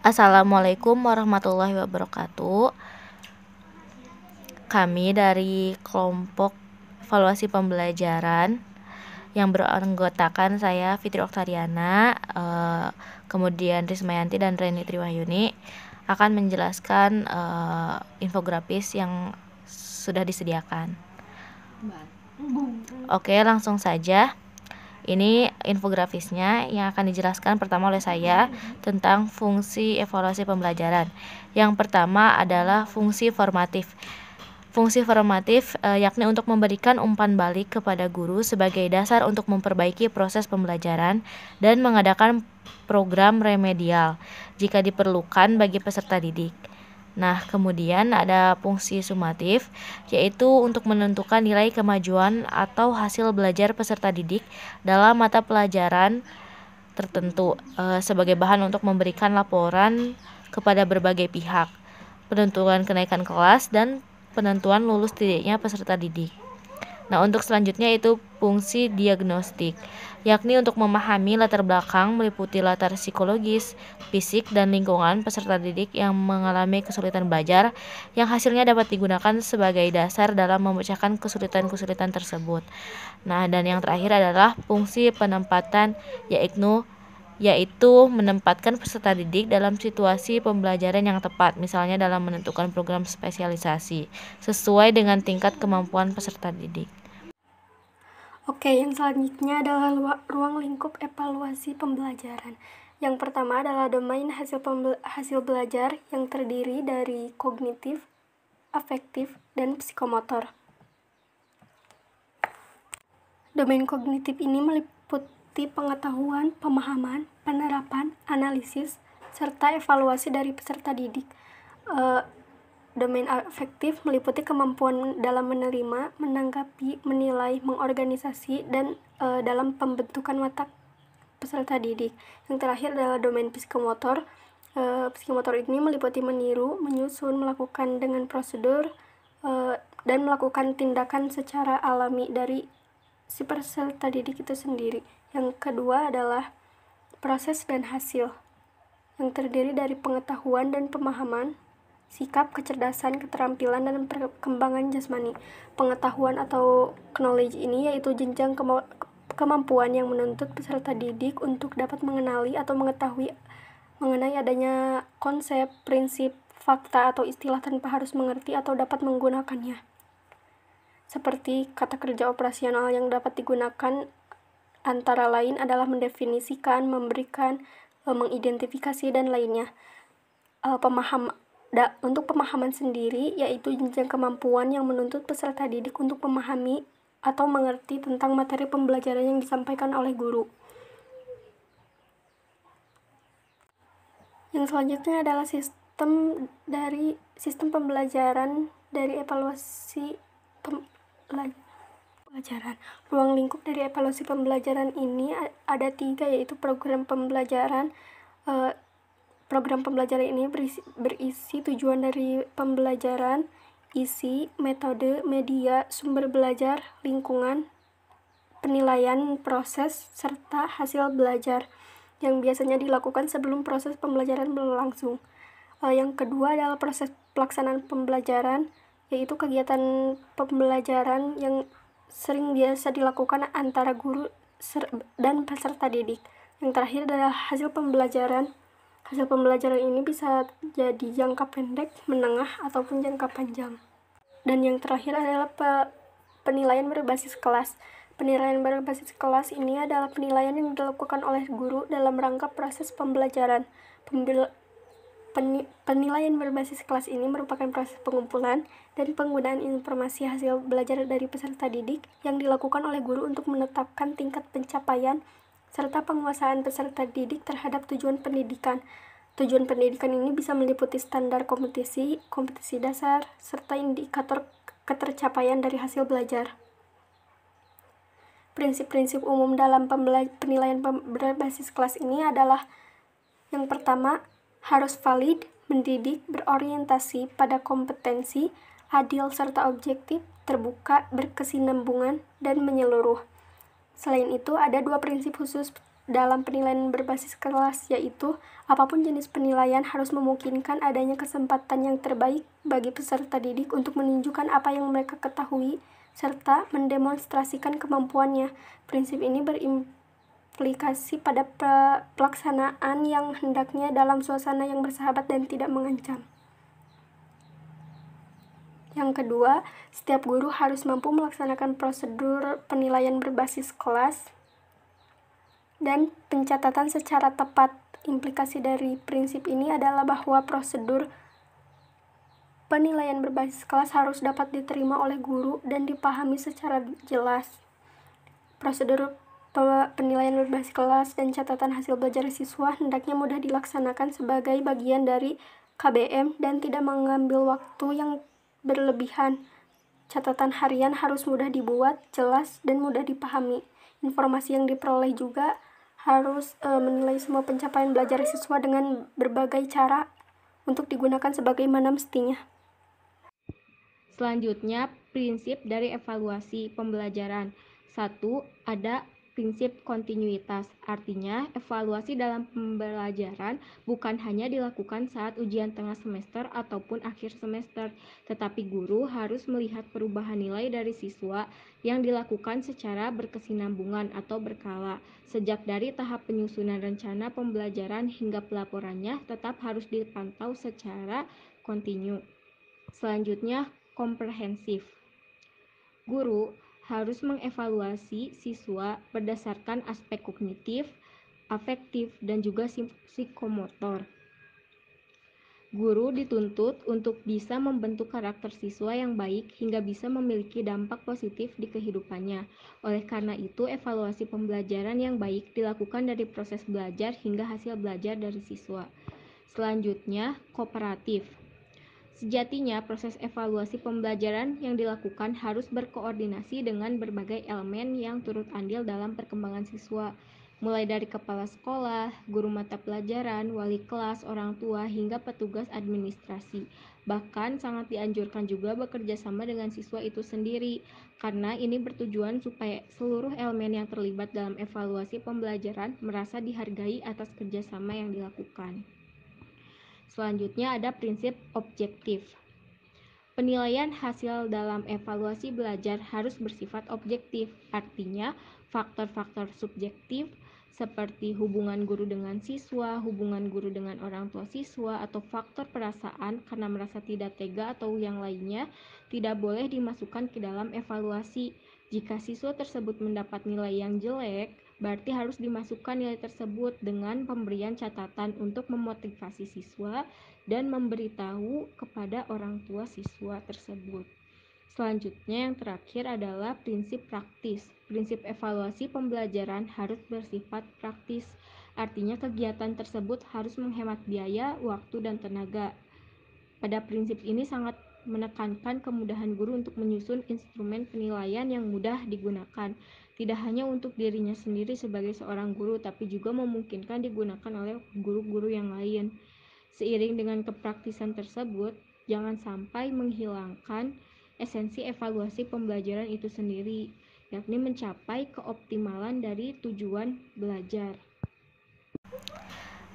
Assalamualaikum warahmatullahi wabarakatuh. Kami dari kelompok evaluasi pembelajaran yang beranggotakan saya Fitri Oktariana, kemudian Rismayanti dan Reni Triwahyuni akan menjelaskan infografis yang sudah disediakan. Oke, langsung saja. Ini infografisnya yang akan dijelaskan pertama oleh saya tentang fungsi evaluasi pembelajaran. Yang pertama adalah fungsi formatif. Fungsi formatif yakni untuk memberikan umpan balik kepada guru sebagai dasar untuk memperbaiki proses pembelajaran dan mengadakan program remedial jika diperlukan bagi peserta didik. Nah, kemudian ada fungsi sumatif, yaitu untuk menentukan nilai kemajuan atau hasil belajar peserta didik dalam mata pelajaran tertentu sebagai bahan untuk memberikan laporan kepada berbagai pihak, penentuan kenaikan kelas, dan penentuan lulus tidaknya peserta didik. Nah, untuk selanjutnya itu fungsi diagnostik, yakni untuk memahami latar belakang meliputi latar psikologis, fisik, dan lingkungan peserta didik yang mengalami kesulitan belajar yang hasilnya dapat digunakan sebagai dasar dalam memecahkan kesulitan-kesulitan tersebut. Nah, dan yang terakhir adalah fungsi penempatan, yaitu menempatkan peserta didik dalam situasi pembelajaran yang tepat, misalnya dalam menentukan program spesialisasi sesuai dengan tingkat kemampuan peserta didik. Oke, yang selanjutnya adalah ruang lingkup evaluasi pembelajaran. Yang pertama adalah domain hasil belajar yang terdiri dari kognitif, afektif, dan psikomotor. Domain kognitif ini meliputi pengetahuan, pemahaman, penerapan, analisis, serta evaluasi dari peserta didik. Domain afektif meliputi kemampuan dalam menerima, menanggapi, menilai, mengorganisasi, dan dalam pembentukan watak peserta didik. Yang terakhir adalah domain psikomotor. Psikomotor ini meliputi meniru, menyusun, melakukan dengan prosedur, dan melakukan tindakan secara alami dari si peserta didik itu sendiri. Yang kedua adalah proses dan hasil, yang terdiri dari pengetahuan dan pemahaman, sikap, kecerdasan, keterampilan, dan perkembangan jasmani. Pengetahuan atau knowledge ini yaitu jenjang kemampuan yang menuntut peserta didik untuk dapat mengenali atau mengetahui mengenai adanya konsep, prinsip, fakta, atau istilah tanpa harus mengerti atau dapat menggunakannya. Seperti kata kerja operasional yang dapat digunakan antara lain adalah mendefinisikan, memberikan, mengidentifikasi, dan lainnya. Untuk pemahaman sendiri, yaitu jenjang kemampuan yang menuntut peserta didik untuk memahami atau mengerti tentang materi pembelajaran yang disampaikan oleh guru. Yang selanjutnya adalah sistem pembelajaran dari evaluasi pembelajaran. Ruang lingkup dari evaluasi pembelajaran ini ada 3, yaitu program pembelajaran. Program pembelajaran ini berisi tujuan dari pembelajaran, isi, metode, media, sumber belajar, lingkungan, penilaian, proses, serta hasil belajar yang biasanya dilakukan sebelum proses pembelajaran berlangsung. Yang kedua adalah proses pelaksanaan pembelajaran, yaitu kegiatan pembelajaran yang sering biasa dilakukan antara guru dan peserta didik. Yang terakhir adalah hasil pembelajaran. Hasil pembelajaran ini bisa jadi jangka pendek, menengah, ataupun jangka panjang. Dan yang terakhir adalah penilaian berbasis kelas. Penilaian berbasis kelas ini adalah penilaian yang dilakukan oleh guru dalam rangka proses pembelajaran. Penilaian berbasis kelas ini merupakan proses pengumpulan dan penggunaan informasi hasil belajar dari peserta didik yang dilakukan oleh guru untuk menetapkan tingkat pencapaian serta penguasaan peserta didik terhadap tujuan pendidikan. Tujuan pendidikan ini bisa meliputi standar kompetisi dasar, serta indikator ketercapaian dari hasil belajar. Prinsip-prinsip umum dalam penilaian berbasis kelas ini adalah: yang pertama, harus valid, mendidik, berorientasi pada kompetensi, adil serta objektif, terbuka, berkesinambungan, dan menyeluruh. Selain itu, ada 2 prinsip khusus dalam penilaian berbasis kelas, yaitu apapun jenis penilaian harus memungkinkan adanya kesempatan yang terbaik bagi peserta didik untuk menunjukkan apa yang mereka ketahui serta mendemonstrasikan kemampuannya. Prinsip ini berimplikasi pada pelaksanaan yang hendaknya dalam suasana yang bersahabat dan tidak mengancam. Yang kedua, setiap guru harus mampu melaksanakan prosedur penilaian berbasis kelas dan pencatatan secara tepat. Implikasi dari prinsip ini adalah bahwa prosedur penilaian berbasis kelas harus dapat diterima oleh guru dan dipahami secara jelas. Prosedur penilaian berbasis kelas dan catatan hasil belajar siswa hendaknya mudah dilaksanakan sebagai bagian dari KBM dan tidak mengambil waktu yang berlebihan. Catatan harian harus mudah dibuat, jelas, dan mudah dipahami. Informasi yang diperoleh juga harus menilai semua pencapaian belajar siswa dengan berbagai cara untuk digunakan sebagaimana mestinya. Selanjutnya, prinsip dari evaluasi pembelajaran. 1. Ada prinsip kontinuitas, artinya evaluasi dalam pembelajaran bukan hanya dilakukan saat ujian tengah semester ataupun akhir semester, tetapi guru harus melihat perubahan nilai dari siswa yang dilakukan secara berkesinambungan atau berkala. Sejak dari tahap penyusunan rencana pembelajaran hingga pelaporannya tetap harus dipantau secara kontinu. Selanjutnya, komprehensif. Guru harus mengevaluasi siswa berdasarkan aspek kognitif, afektif, dan juga psikomotor. Guru dituntut untuk bisa membentuk karakter siswa yang baik hingga bisa memiliki dampak positif di kehidupannya. Oleh karena itu, evaluasi pembelajaran yang baik dilakukan dari proses belajar hingga hasil belajar dari siswa. Selanjutnya, kooperatif. Sejatinya, proses evaluasi pembelajaran yang dilakukan harus berkoordinasi dengan berbagai elemen yang turut andil dalam perkembangan siswa, mulai dari kepala sekolah, guru mata pelajaran, wali kelas, orang tua, hingga petugas administrasi. Bahkan sangat dianjurkan juga bekerja sama dengan siswa itu sendiri, karena ini bertujuan supaya seluruh elemen yang terlibat dalam evaluasi pembelajaran merasa dihargai atas kerjasama yang dilakukan. Selanjutnya ada prinsip objektif. Penilaian hasil dalam evaluasi belajar harus bersifat objektif, artinya faktor-faktor subjektif seperti hubungan guru dengan siswa, hubungan guru dengan orang tua siswa, atau faktor perasaan karena merasa tidak tega atau yang lainnya tidak boleh dimasukkan ke dalam evaluasi. Jika siswa tersebut mendapat nilai yang jelek, berarti harus dimasukkan nilai tersebut dengan pemberian catatan untuk memotivasi siswa dan memberitahu kepada orang tua siswa tersebut. Selanjutnya yang terakhir adalah prinsip praktis. Prinsip evaluasi pembelajaran harus bersifat praktis, artinya kegiatan tersebut harus menghemat biaya, waktu, dan tenaga. Pada prinsip ini sangat menekankan kemudahan guru untuk menyusun instrumen penilaian yang mudah digunakan, tidak hanya untuk dirinya sendiri sebagai seorang guru, tapi juga memungkinkan digunakan oleh guru-guru yang lain. Seiring dengan kepraktisan tersebut, jangan sampai menghilangkan esensi evaluasi pembelajaran itu sendiri, yakni mencapai keoptimalan dari tujuan belajar.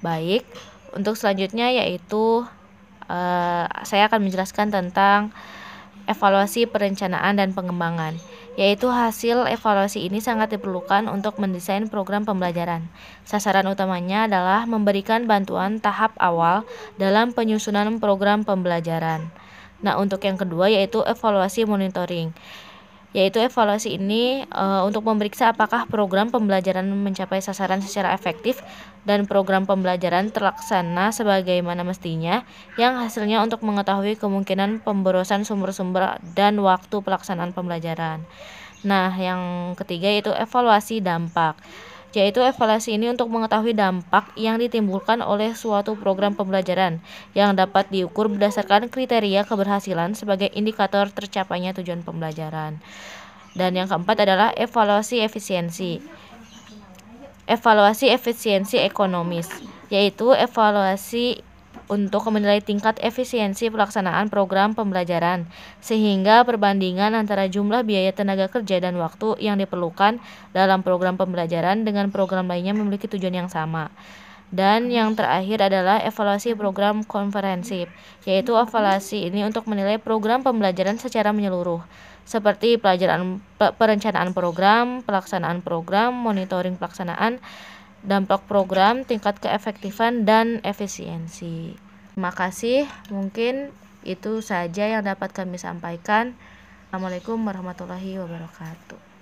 Baik, untuk selanjutnya yaitu saya akan menjelaskan tentang evaluasi perencanaan dan pengembangan, yaitu hasil evaluasi ini sangat diperlukan untuk mendesain program pembelajaran. Sasaran utamanya adalah memberikan bantuan tahap awal dalam penyusunan program pembelajaran. Nah, untuk yang kedua yaitu evaluasi monitoring, yaitu evaluasi ini untuk memeriksa apakah program pembelajaran mencapai sasaran secara efektif dan program pembelajaran terlaksana sebagaimana mestinya, yang hasilnya untuk mengetahui kemungkinan pemborosan sumber-sumber dan waktu pelaksanaan pembelajaran. Nah, yang ketiga yaitu evaluasi dampak, yaitu evaluasi ini untuk mengetahui dampak yang ditimbulkan oleh suatu program pembelajaran yang dapat diukur berdasarkan kriteria keberhasilan sebagai indikator tercapainya tujuan pembelajaran. Dan yang keempat adalah evaluasi efisiensi. Evaluasi efisiensi ekonomis, yaitu evaluasi untuk menilai tingkat efisiensi pelaksanaan program pembelajaran, sehingga perbandingan antara jumlah biaya tenaga kerja dan waktu yang diperlukan dalam program pembelajaran dengan program lainnya memiliki tujuan yang sama. Dan yang terakhir adalah evaluasi program komprehensif, yaitu evaluasi ini untuk menilai program pembelajaran secara menyeluruh, seperti perencanaan program, pelaksanaan program, monitoring pelaksanaan, dampak program, tingkat keefektifan, dan efisiensi. Terima kasih, mungkin itu saja yang dapat kami sampaikan. Assalamualaikum warahmatullahi wabarakatuh.